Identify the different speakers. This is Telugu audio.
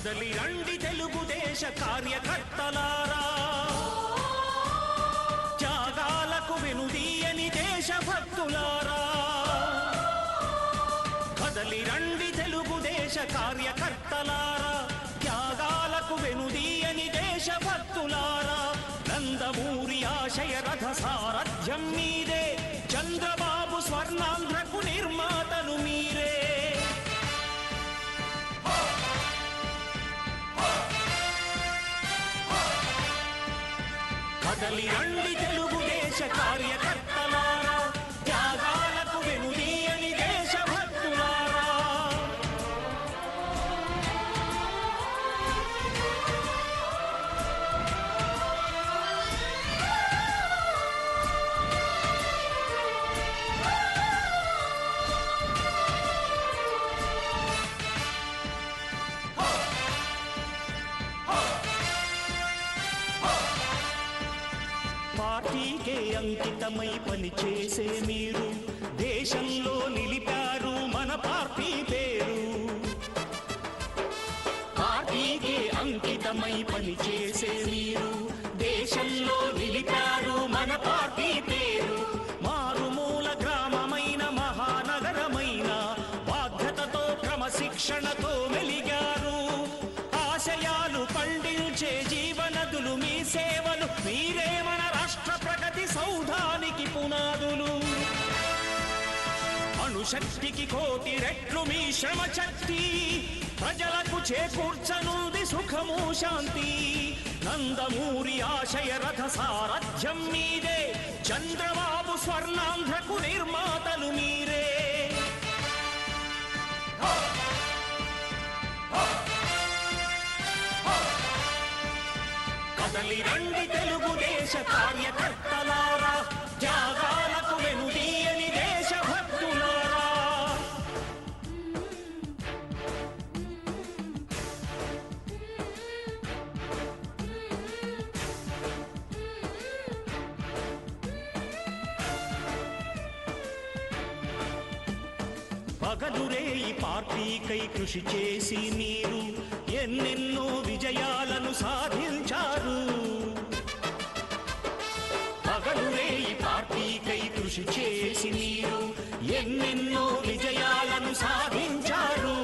Speaker 1: కదలి రండి తెలుగుదేశ కార్యకర్తలారా, త్యాగాలకు వెనుదీయని దేశభక్తులారా. కదలి రండి తెలుగుదేశ కార్యకర్తలారా, త్యాగాలకు వెనుదీయని దేశభక్తులారా. నందమూరి ఆశయ రథ సారథ్యం మీదే, చంద్రబాబు స్వర్ణాంధ్రకు నిర్మాతలు మీరే. కదలి రండి తెలుగుదేశ కార్యకర్తలారా, త్యాగాలకు వెనుదీయని దేశభక్తులారా. పార్టీకే అంకితమై పనిచేసే మీరు దేశంలో నిలిపారు మన పార్టీ పేరు. పార్టీకే అంకితమై పనిచేసే మీరు దేశంలో నిలిపారు మన పార్టీ పేరు. మారుమూల గ్రామమైన మహానగరమైన బాధ్యతతో క్రమశిక్షణతో మెలిగారు. ఆశయాలు పండించే జీవనదులు మీ సేవలు, మీరే మన రాష్ట్ర ప్రగతి సౌధానికి పునాదులు. అణుశక్తికి కోటి రెట్లు మీ శ్రమ శక్తి, ప్రజలకు చేకూర్చనుంది సుఖము శాంతి. నందమూరి ఆశయ రథ సారథ్యం మీదే, చంద్రబాబు స్వర్ణాంధ్రకు నిర్మాతలు మీరే. కదలి రండి తెలుగుదేశ కార్యకర్తలారా, త్యాగాలకు వెనుదీయని దేశభక్తులారా. పగలురే ఈ పార్టీకై కృషి చేసి మీరు ఎన్నెన్నో విజయాలను సాధించారు. పగలురే ఈ పార్టీకై కృషి చేసి మీరు ఎన్నెన్నో విజయాలను సాధించారు.